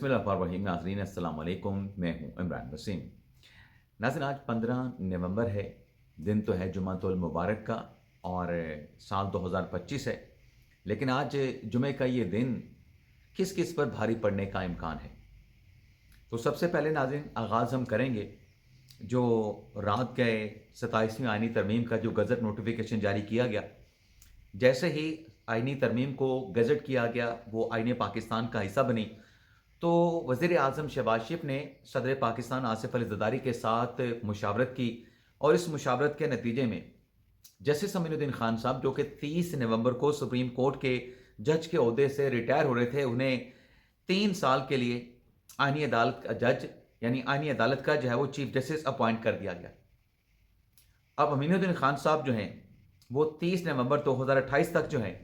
बिस्मिल्लाहिर्रहमानिर्रहीम। नाज़रीन अस्सलाम वालेकुम, मैं हूँ इमरान वसीम। नाज़रीन आज 15 नवंबर है, दिन तो है जुमातुल मुबारक का और साल 2025 है। लेकिन आज जुमे का ये दिन किस किस पर भारी पड़ने का इम्कान है। तो सबसे पहले नाज़रीन आगाज़ हम करेंगे जो रात गए 27वीं आईनी तरमीम का जो गज़ट नोटिफिकेशन जारी किया गया। जैसे ही आईनी तरमीम को गज़ट किया गया, वो आईन पाकिस्तान का हिस्सा बनी, तो वज़ीर आज़म शहबाज शरीफ ने सदर पाकिस्तान आसिफ अली ज़रदारी के साथ मुशावरत की और इस मुशावरत के नतीजे में जस्टिस अमीनुद्दीन खान साहब, जो कि 30 नवंबर को सुप्रीम कोर्ट के जज के ओहदे से रिटायर हो रहे थे, उन्हें 3 साल के लिए आईनी अदालत का जज यानी आईनी अदालत का जो है वो चीफ जस्टिस अपॉइंट कर दिया गया। अब अमीनुद्दीन खान साहब जो हैं वो 30 नवंबर 2028 तक जो हैं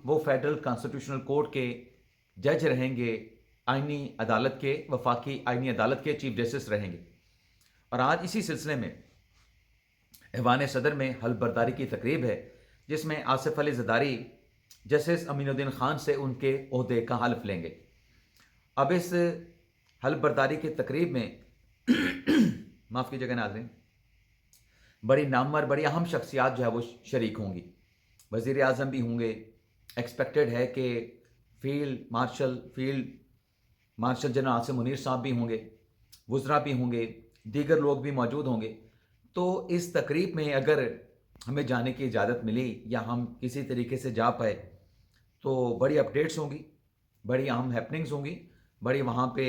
वो फेडरल कॉन्स्टिट्यूशनल कोर्ट के जज रहेंगे, आईनी अदालत के वफाकी आईनी अदालत के चीफ जस्टिस रहेंगे। और आज इसी सिलसिले में ऐवान सदर में हल्फ बर्दारी की तकरीब है, जिसमें आसिफ अली ज़रदारी जस्टिस अमीनुद्दीन खान से उनके ओहदे का हल्फ लेंगे। अब इस हल्फ बर्दारी की तकरीब में माफ़ कीजिएगा नाज़रीन, बड़ी नामवर बड़ी अहम शख्सियात जो है वो शरीक होंगी। वज़ीर आज़म भी होंगे, एक्सपेक्टेड है कि field marshal general Asim Munir साहब भी होंगे, वज़रा भी होंगे, दीगर लोग भी मौजूद होंगे। तो इस तकरीब में अगर हमें जाने की इजाज़त मिली या हम किसी तरीके से जा पाए तो बड़ी अपडेट्स होंगी, बड़ी अहम हैपनिंग्स होंगी, बड़ी वहाँ पे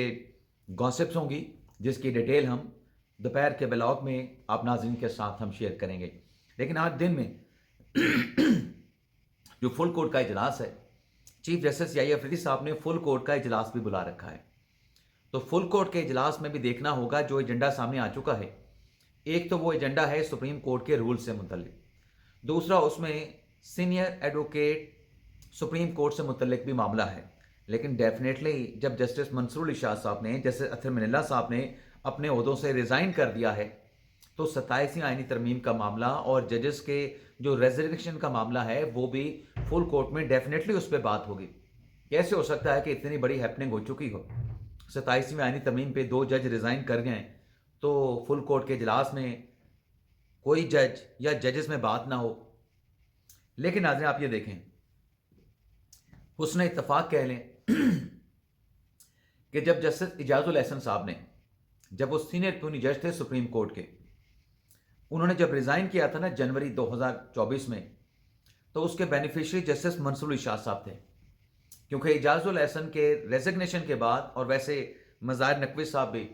गॉसिप्स होंगी, जिसकी डिटेल हम दोपहर के ब्लॉग में आप नाज़रीन के साथ हम शेयर करेंगे। लेकिन आज दिन में जो फुल कोर्ट का इजलास है, चीफ जस्टिस याहिया अफरीदी साहब ने फुल कोर्ट का इजलास भी बुला रखा है। तो फुल कोर्ट के इजलास में भी देखना होगा जो एजेंडा सामने आ चुका है। एक तो वो एजेंडा है सुप्रीम कोर्ट के रूल से मुतल्लिक, दूसरा उसमें सीनियर एडवोकेट सुप्रीम कोर्ट से मुतल्लिक भी मामला है। लेकिन डेफिनेटली जब जस्टिस मंसूर अली शाह साहब ने, जस्टिस अतर मिनल्ला साहब ने अपने ओहदों से रिज़ाइन कर दिया है, तो 27वीं आईनी तरमीम का मामला और जजेस के जो रेजर्वेशन का मामला है वो भी फुल कोर्ट में डेफिनेटली उस पर बात होगी। कैसे हो सकता है कि इतनी बड़ी हैपनिंग हो चुकी हो, 27वीं आईनी तरमीम पे 2 जज रिज़ाइन कर गए, तो फुल कोर्ट के इजलास में कोई जज या जजेस में बात ना हो। लेकिन नाज़रीन आप ये देखें, हुस्न इत्तफाक कह लें कि जब जस्टिस इजाजुल एहसन साहब ने, जब वो सीनियर प्यूनी जज थे सुप्रीम कोर्ट के, उन्होंने जब रिज़ाइन किया था ना जनवरी 2024 में, तो उसके बेनिफिशियरी जस्टिस मंसूर अली शाह साहब थे। क्योंकि इजाजुल एहसन के रेजिग्नेशन के बाद, और वैसे मज़ाहिर नकवी साहब भी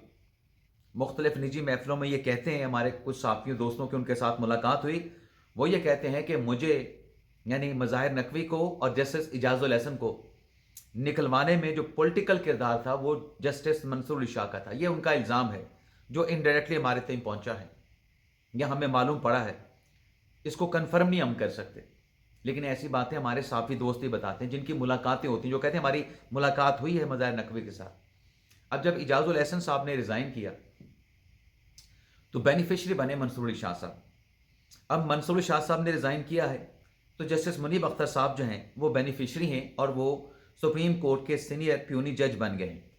मुख्तलिफ निजी महफिलों में ये कहते हैं, हमारे कुछ साथियों दोस्तों की उनके साथ मुलाकात हुई, वो ये कहते हैं कि मुझे यानी मज़ाहिर नकवी को और जस्टिस इजाजुल एहसन को निकलवाने में जो पॉलिटिकल किरदार था वो जस्टिस मंसूर अली शाह का था। ये उनका इल्ज़ाम है जो इनडायरेक्टली हमारे तक पहुंचा है या हमें मालूम पड़ा है। इसको कन्फर्म नहीं हम कर सकते, लेकिन ऐसी बातें हमारे साथी दोस्त ही बताते हैं जिनकी मुलाकातें होती हैं, जो कहते हैं हमारी मुलाकात हुई है मज़ाहिर नकवी के साथ। अब जब इजाजुल एहसन साहब ने रिज़ाइन किया तो बेनिफिशरी बने मंसूर अली शाह साहब। अब मंसूर अली शाह साहब ने रिज़ाइन किया है तो जस्टिस मुनीब अख्तर साहब जो हैं वो बेनिफिशरी हैं और वो सुप्रीम कोर्ट के सीनियर प्यूनी जज बन गए हैं।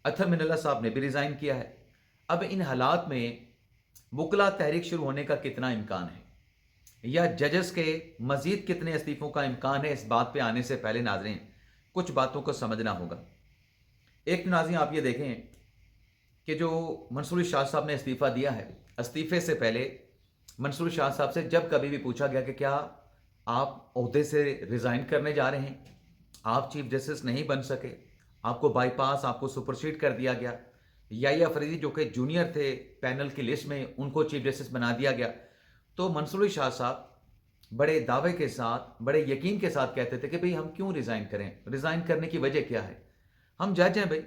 अतर मिनल्ला साहब ने भी रिज़ाइन किया है। अब इन हालात में वकला तहरीक शुरू होने का कितना इम्कान है या जजेस के मज़ीद कितने इस्तीफ़ों का इम्कान है, इस बात पे आने से पहले नाज़रीन कुछ बातों को समझना होगा। एक तो नाज़रीन आप ये देखें कि जो मंसूर शाह साहब ने इस्तीफ़ा दिया है, इस्तीफ़े से पहले मंसूर शाह साहब से जब कभी भी पूछा गया कि क्या आप ओहदे से रिज़ाइन करने जा रहे हैं, आप चीफ जस्टिस नहीं बन सके, आपको बाईपास, आपको सुपरसीड कर दिया गया, याहिया अफरीदी जो कि जूनियर थे पैनल की लिस्ट में, उनको चीफ जस्टिस बना दिया गया, तो मंसूर शाह साहब बड़े दावे के साथ, बड़े यकीन के साथ कहते थे कि भाई हम क्यों रिज़ाइन करें, रिज़ाइन करने की वजह क्या है, हम जज हैं भाई,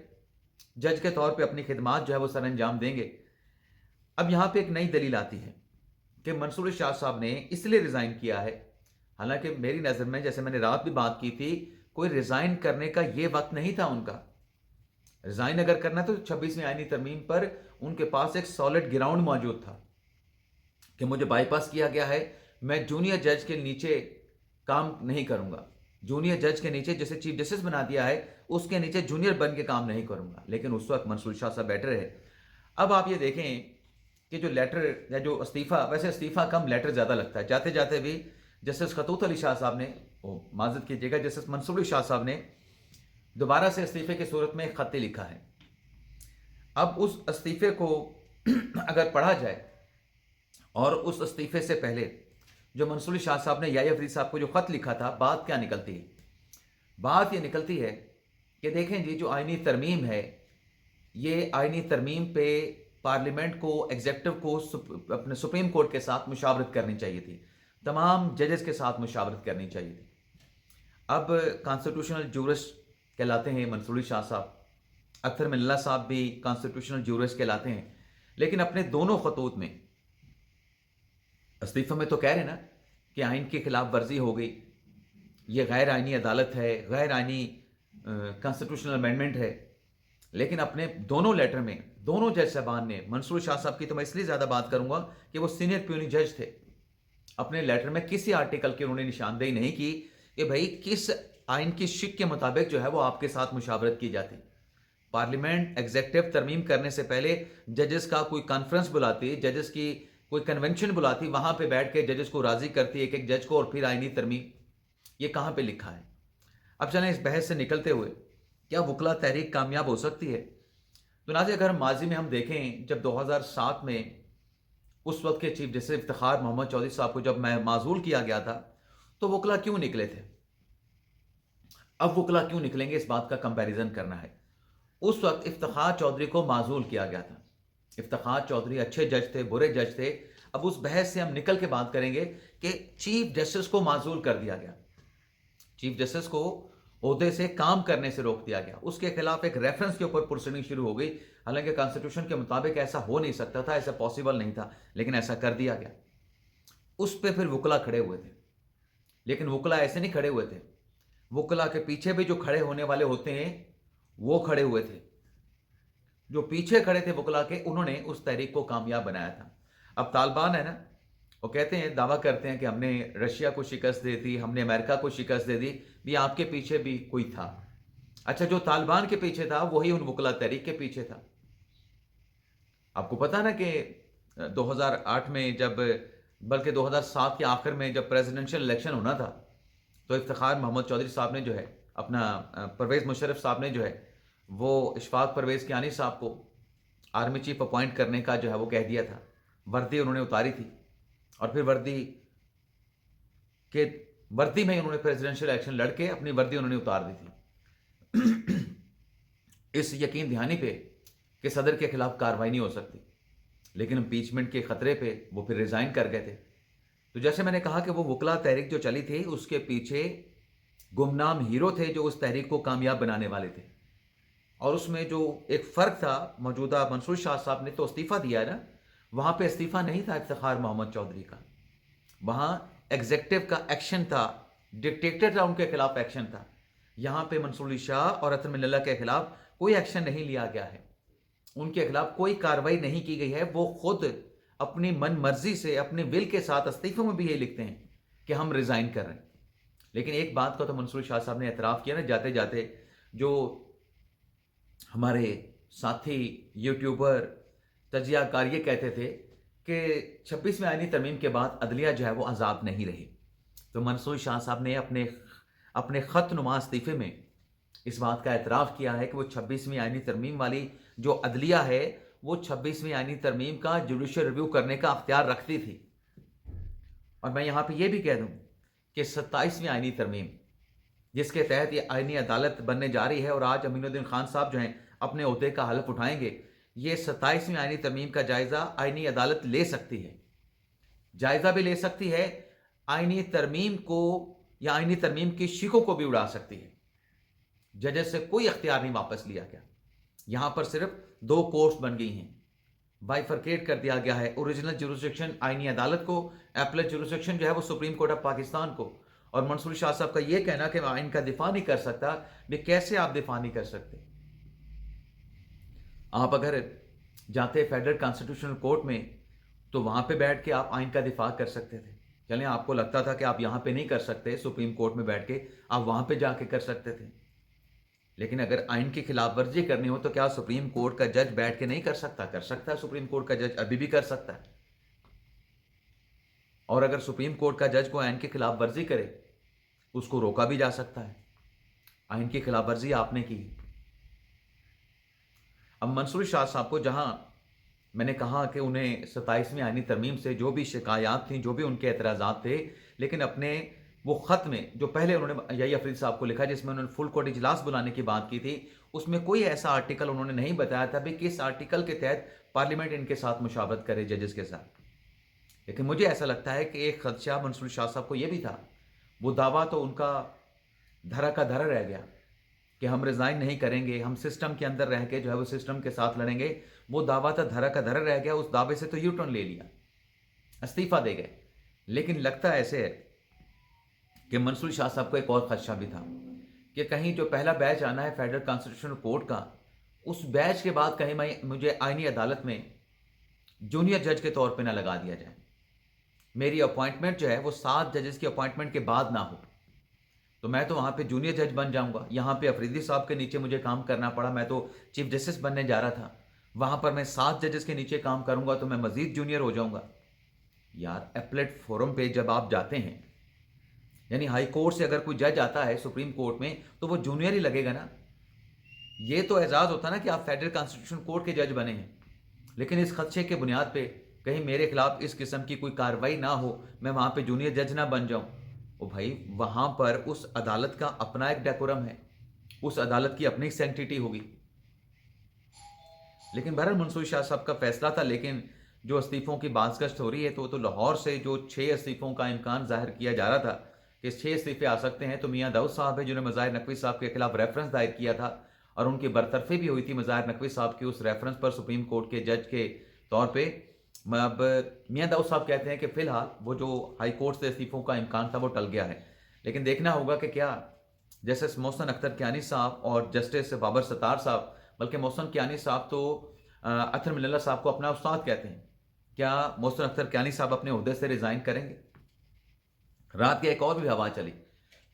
जज के तौर पे अपनी खिदमात जो है वो सर अंजाम देंगे। अब यहाँ पे एक नई दलील आती है कि मंसूर शाह साहब ने इसलिए रिज़ाइन किया है, हालांकि मेरी नज़र में, जैसे मैंने रात भी बात की थी, कोई रिज़ाइन करने का ये वक्त नहीं था उनका। रिज़ाइन अगर करना तो 26वीं आईनी तरमीम पर उनके पास एक सॉलिड ग्राउंड मौजूद था कि मुझे बाईपास किया गया है, मैं जूनियर जज के नीचे काम नहीं करूंगा, जूनियर जज के नीचे जैसे चीफ जस्टिस बना दिया है, उसके नीचे जूनियर बन के काम नहीं करूंगा। लेकिन उस वक्त मंसूर शाह साहब बैठे रहे। अब आप ये देखें कि जो लेटर या जो इस्तीफ़ा, वैसे इस्तीफ़ा कम लेटर ज़्यादा लगता है, जाते जाते भी जस्टिस खतूत अली शाह साहब ने, माजत कीजिएगा, जस्टिस मंसूर अली शाह साहब ने दोबारा से इस्तीफ़े की सूरत में एक खत लिखा है। अब उस इस्तीफ़े को अगर पढ़ा जाए और उस इस्तीफ़े से पहले जो मंसूर अली शाह साहब ने याहिया फरीद साहब को जो खत लिखा था, बात क्या निकलती है? बात ये निकलती है कि देखें जी, जो आईनी तरमीम है, ये आईनी तरमीम पे पार्लियामेंट को, एग्जेक्टिव को अपने सुप्रीम कोर्ट के साथ मुशावरत करनी चाहिए थी, तमाम जजेस के साथ मुशावरत करनी चाहिए थी। अब कॉन्स्टिट्यूशनल जूरिस्ट कहलाते हैं मंसूर अली शाह साहब, अख्तर मिल्ला साहब भी कॉन्स्टिट्यूशनल जूरिस्ट कहलाते हैं, लेकिन अपने दोनों खतूत में, इस्तीफे में तो कह रहे ना कि आइन की खिलाफ वर्जी हो गई, ये गैर आइनी अदालत है, गैर आइनी कॉन्स्टिट्यूशनल अमेंडमेंट है, लेकिन अपने दोनों लेटर में दोनों जज साहबान ने, मंसूर शाह साहब की तो मैं इसलिए ज़्यादा बात करूंगा कि वो सीनियर प्यूनी जज थे, अपने लेटर में किसी आर्टिकल की उन्होंने निशानदेही नहीं की कि भाई किस आइन की शिक के मुताबिक जो है वो आपके साथ मुशावरत की जाती। पार्लियामेंट एग्जेक्टिव तरमीम करने से पहले जजेस का कोई कॉन्फ्रेंस बुलाती, जजेस की कोई कन्वेंशन बुलाती, वहां पे बैठ के जजेस को राजी करती एक एक जज को, और फिर आइनी तरमीम। ये कहां पे लिखा है? अब चलें इस बहस से निकलते हुए, क्या वकला तहरीक कामयाब हो सकती है? तो नाज़रीन, अगर माजी में हम देखें, जब 2007 में उस वक्त के चीफ जस्टिस इफ्तिखार मोहम्मद चौधरी साहब को जब माजूल किया गया था, तो वकला क्यों निकले थे? अब वकला क्यों निकलेंगे, इस बात का कंपैरिजन करना है। उस वक्त इफ्तिखार चौधरी को माजूल किया गया था। इफ्तिखार चौधरी अच्छे जज थे, बुरे जज थे। अब उस बहस से हम निकल के बात करेंगे कि चीफ जस्टिस को माजूल कर दिया गया, चीफ जस्टिस को ओहदे से काम करने से रोक दिया गया, उसके खिलाफ एक रेफरेंस के ऊपर प्रोसीडिंग शुरू हो गई। हालांकि कॉन्स्टिट्यूशन के मुताबिक ऐसा हो नहीं सकता था, ऐसा पॉसिबल नहीं था, लेकिन ऐसा कर दिया गया। उस पर फिर वकला खड़े हुए थे, लेकिन वकला ऐसे नहीं खड़े हुए थे, वकला के पीछे भी जो खड़े होने वाले होते हैं वो खड़े हुए थे। जो पीछे खड़े थे वकला के, उन्होंने उस तहरीक को कामयाब बनाया था। अब तालिबान है ना, वो कहते हैं, दावा करते हैं कि हमने रशिया को शिकस्त दे दी, हमने अमेरिका को शिकस्त दे दी, भी आपके पीछे भी कोई था। अच्छा, जो तालिबान के पीछे था वही उन वकला तहरीक के पीछे था। आपको पता ना कि 2008 में जब, बल्कि 2007 के आखिर में जब प्रेसिडेंशियल इलेक्शन होना था, तो इफ्तिखार मोहम्मद चौधरी साहब ने जो है, अपना परवेज़ मुशर्रफ साहब ने जो है, वो इशफाक परवेज़ कियानी साहब को आर्मी चीफ अपॉइंट करने का जो है वो कह दिया था। वर्दी उन्होंने उतारी थी, और फिर वर्दी में ही उन्होंने प्रेसिडेंशियल इलेक्शन लड़के अपनी वर्दी उन्होंने उतार दी थी इस यकीन दहानी पे कि सदर के खिलाफ कार्रवाई नहीं हो सकती, लेकिन इम्पीचमेंट के खतरे पे वो फिर रिजाइन कर गए थे। तो जैसे मैंने कहा कि वो वकला तहरीक जो चली थी, उसके पीछे गुमनाम हीरो थे जो उस तहरीक को कामयाब बनाने वाले थे। और उसमें जो एक फ़र्क था, मौजूदा मंसूर शाह साहब ने तो इस्तीफ़ा दिया है ना, वहाँ पे इस्तीफ़ा नहीं था इफ्तिखार मोहम्मद चौधरी का, वहाँ एग्जेक्टिव का एक्शन था, डिक्टेटर था, उनके खिलाफ एक्शन था। यहाँ पे मंसूर अली शाह और अतर मिल्ला के खिलाफ कोई एक्शन नहीं लिया गया है, उनके खिलाफ कोई कार्रवाई नहीं की गई है। वो खुद अपनी मन मर्जी से, अपने विल के साथ इस्तीफ़े में भी ये लिखते हैं कि हम रिज़ाइन कर रहे हैं। लेकिन एक बात का तो मंसूर शाह साहब ने एतराफ़ किया ना जाते जाते, जो हमारे साथी यूट्यूबर तजियाकार ये कहते थे कि 26वें आईनी तरमीम के बाद अदलिया जो है वो आज़ाद नहीं रही। तो मंसूर शाह साहब ने अपने ख़तनुमा इस्तीफ़े में इस बात का एतराफ़ किया है कि वो 26वीं आईनी तरमीम वाली जो अदलिया है, वो 26वीं आईनी तरमीम का जुडिशियल रिव्यू करने का अख्तियार रखती थी। और मैं यहाँ पे ये भी कह दूँ कि 27वीं आईनी तरमीम, जिसके तहत ये आईनी अदालत बनने जा रही है, और आज अमीनुद्दीन खान साहब जो हैं अपने ओहदे का हलफ उठाएंगे, ये 27वीं आईनी तरमीम का जायज़ा आईनी अदालत ले सकती है, जायज़ा भी ले सकती है, आईनी तरमीम को या आईनी तरमीम की शिकों को भी उड़ा सकती है। जजेस से कोई अख्तियार नहीं वापस लिया गया, यहाँ पर सिर्फ दो कोर्ट्स बन गई हैं, बाइफरकेट कर दिया गया है। ओरिजिनल जुरिस्डिक्शन आईनी अदालत को, एपलेट जुरिस्डिक्शन जो है वो सुप्रीम कोर्ट ऑफ पाकिस्तान को। और मंसूर शाह साहब का ये कहना कि मैं आइन का दिफा नहीं कर सकता, भी कैसे आप दिफा नहीं कर सकते? आप अगर जाते फेडरल कॉन्स्टिट्यूशनल कोर्ट में, तो वहां पे बैठ के आप आइन का दिफा कर सकते थे, چلیں آپ کو لگتا تھا کہ آپ یہاں پہ نہیں کر سکتے سپریم کورٹ میں بیٹھ کے، آپ وہاں پہ جا کے کر سکتے تھے، لیکن اگر آئین کی خلاف ورزی کرنی ہو تو کیا سپریم کورٹ کا جج بیٹھ کے نہیں کر سکتا؟ کر سکتا ہے، سپریم کورٹ کا جج ابھی بھی کر سکتا ہے۔ اور اگر سپریم کورٹ کا جج کو آئین کی خلاف ورزی کرے، اس کو روکا بھی جا سکتا ہے۔ آئین کی خلاف ورزی آپ نے کی۔ اب منصور شاہ صاحب کو جہاں میں نے کہا کہ انہیں 27ویں آئینی ترمیم سے جو بھی شکایات تھیں، جو بھی ان کے اعتراضات تھے، لیکن اپنے وہ خط میں جو پہلے انہوں نے یحییٰ افریدی صاحب کو لکھا جس میں انہوں نے فل کورٹ اجلاس بلانے کی بات کی تھی، اس میں کوئی ایسا آرٹیکل انہوں نے نہیں بتایا تھا کہ کس آرٹیکل کے تحت پارلیمنٹ ان کے ساتھ مشاورت کرے ججز کے ساتھ۔ لیکن مجھے ایسا لگتا ہے کہ ایک خدشہ منصور شاہ صاحب کو یہ بھی تھا، وہ دعویٰ تو ان کا دھرا کا دھرا رہ گیا کہ ہم ریزائن نہیں کریں گے، ہم سسٹم کے اندر رہ کے جو ہے وہ سسٹم کے ساتھ لڑیں گے، وہ دعویٰ تو دھرا کا دھرا رہ گیا، اس دعوے سے تو یو ٹرن لے لیا، استعفیٰ دے گئے۔ لیکن لگتا ایسے ہے کہ منصور شاہ صاحب کو ایک اور خدشہ بھی تھا کہ کہیں جو پہلا بیچ آنا ہے فیڈرل کانسٹیٹیوشنل کورٹ کا، اس بیچ کے بعد کہیں مجھے آئینی عدالت میں جونیئر جج کے طور پہ نہ لگا دیا جائے، میری اپوائنٹمنٹ جو ہے وہ 7 ججز کی اپوائنٹمنٹ کے بعد نہ ہو، تو میں تو وہاں پہ جونیئر جج بن جاؤں گا۔ یہاں پہ افریدی صاحب کے نیچے مجھے کام کرنا پڑا، میں تو چیف جسٹس بننے جا رہا تھا، وہاں پر میں 7 ججز کے نیچے کام کروں گا تو میں مزید جونیئر ہو جاؤں گا۔ یار اپلیٹ فورم پہ جب آپ جاتے ہیں، یعنی ہائی کورٹ سے اگر کوئی جج آتا ہے سپریم کورٹ میں تو وہ جونیئر ہی لگے گا نا۔ یہ تو اعزاز ہوتا نا کہ آپ فیڈرل کانسٹیٹیوشن کورٹ کے جج بنے ہیں، لیکن اس خدشے کے بنیاد پہ کہیں میرے خلاف اس قسم کی کوئی کارروائی نہ ہو، میں وہاں پہ جونیئر جج نہ بن جاؤں۔ او بھائی، وہاں پر اس عدالت کا اپنا ایک ڈیکورم ہے، اس عدالت کی اپنی سینکٹیٹی ہوگی۔ لیکن بہرحال منصور شاہ صاحب کا فیصلہ تھا، لیکن جو استعفوں کی بازگشت ہو رہی ہے تو لاہور سے جو 6 استعفوں کا امکان ظاہر کیا جا رہا تھا کہ 6 استعفے آ سکتے ہیں، تو میاں داؤد صاحب ہے جنہوں نے مظاہر نقوی صاحب کے خلاف ریفرنس دائر کیا تھا اور ان کی برطرفی بھی ہوئی تھی مظاہر نقوی صاحب کی اس ریفرنس پر سپریم کورٹ کے جج کے طور پہ۔ اب میاں داؤد صاحب کہتے ہیں کہ فی الحال وہ جو ہائی کورٹ سے استعفوں کا امکان تھا وہ ٹل گیا ہے، لیکن دیکھنا ہوگا کہ کیا جسٹس محسن اختر کیانی صاحب اور جسٹس بابر ستار صاحب، بلکہ محسن کیانی صاحب تو اطہر من اللہ صاحب کو اپنا استاد کہتے ہیں، کیا محسن اختر کیانی صاحب اپنے عہدے سے ریزائن کریں گے؟ رات کے ایک اور بھی ہوا چلی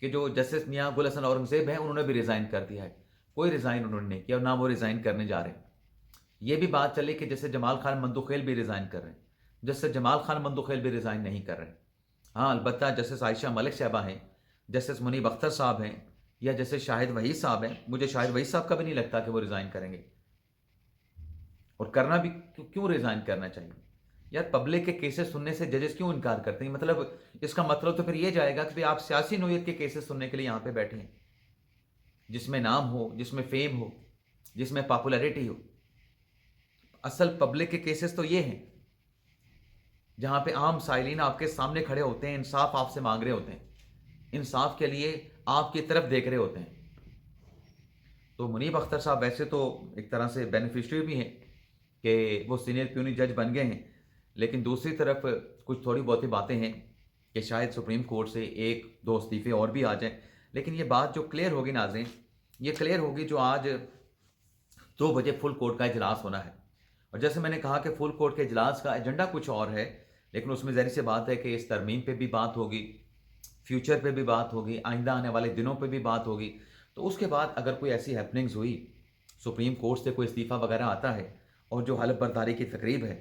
کہ جو جسٹس میاں گل حسن اورنگزیب ہیں انہوں نے بھی ریزائن کر دیا ہے، کوئی ریزائن انہوں نے نہیں کیا اور نہ وہ ریزائن کرنے جا رہے ہیں۔ یہ بھی بات چلی کہ جیسے جمال خان مندوخیل بھی ریزائن کر رہے ہیں، جسٹس جمال خان مندوخیل بھی ریزائن نہیں کر رہے ہیں۔ ہاں البتہ جسٹس عائشہ ملک صاحبہ ہیں، جسٹس منیب اختر صاحب ہیں، یا جیسے شاہد وحید صاحب ہیں، مجھے شاہد وحید صاحب کا بھی نہیں لگتا کہ وہ ریزائن کریں گے، اور کرنا بھی کیوں ریزائن کرنا چاہیے؟ یار پبلک کے کیسز سننے سے ججز کیوں انکار کرتے ہیں؟ مطلب اس کا مطلب تو پھر یہ جائے گا کہ آپ سیاسی نوعیت کے کیسز سننے کے لیے یہاں پہ بیٹھے ہیں، جس میں نام ہو، جس میں فیم ہو، جس میں پاپولیرٹی ہو۔ اصل پبلک کے کیسز تو یہ ہیں جہاں پہ عام سائلین آپ کے سامنے کھڑے ہوتے ہیں، انصاف آپ سے مانگ رہے ہوتے ہیں، انصاف کے لیے آپ کی طرف دیکھ رہے ہوتے ہیں۔ تو منیب اختر صاحب ویسے تو ایک طرح سے بینیفیشری بھی ہیں کہ وہ سینئر پیونی جج بن گئے ہیں، لیکن دوسری طرف کچھ تھوڑی بہت باتیں ہیں کہ شاید سپریم کورٹ سے 1-2 استعفے اور بھی آ جائیں۔ لیکن یہ بات جو کلیئر ہوگی ناظرین، یہ کلیئر ہوگی جو آج 2 بجے فل کورٹ کا اجلاس ہونا ہے۔ اور جیسے میں نے کہا کہ فل کورٹ کے اجلاس کا ایجنڈا کچھ اور ہے، لیکن اس میں ظاہر سی بات ہے کہ اس ترمیم پہ بھی بات ہوگی، فیوچر پہ بھی بات ہوگی، آئندہ آنے والے دنوں پہ بھی بات ہوگی۔ تو اس کے بعد اگر کوئی ایسی ہیپننگز ہوئی، سپریم کورٹ سے کوئی استعفیٰ وغیرہ آتا ہے اور جو حلف برداری کی تقریب ہے،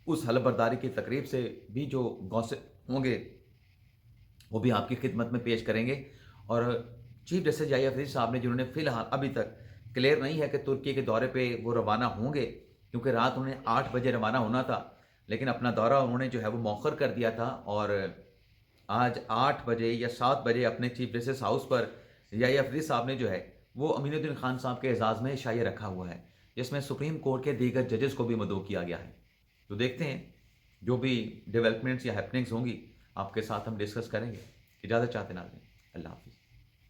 اس حلف برداری کی تقریب سے بھی جو گوسپ ہوں گے وہ بھی آپ کی خدمت میں پیش کریں گے۔ اور چیف جسٹس یحییٰ افریدی صاحب نے جنہوں نے فی الحال ابھی تک کلیئر نہیں ہے کہ ترکی کے دورے پہ وہ روانہ ہوں گے، کیونکہ رات انہیں 8 بجے روانہ ہونا تھا، لیکن اپنا دورہ انہوں نے جو ہے وہ مؤخر کر دیا تھا، اور آج 8 بجے یا 7 بجے اپنے چیف جسٹس ہاؤس پر یحییٰ افریدی صاحب نے جو ہے وہ امین الدین خان صاحب کے اعزاز میں شائع رکھا ہوا ہے، جس میں سپریم کورٹ کے دیگر ججز کو بھی مدعو کیا گیا ہے۔ تو دیکھتے ہیں جو بھی ڈیولپمنٹس یا ہیپننگز ہوں گی آپ کے ساتھ ہم ڈسکس کریں گے۔ اجازت چاہتے ناظرین، اللہ حافظ۔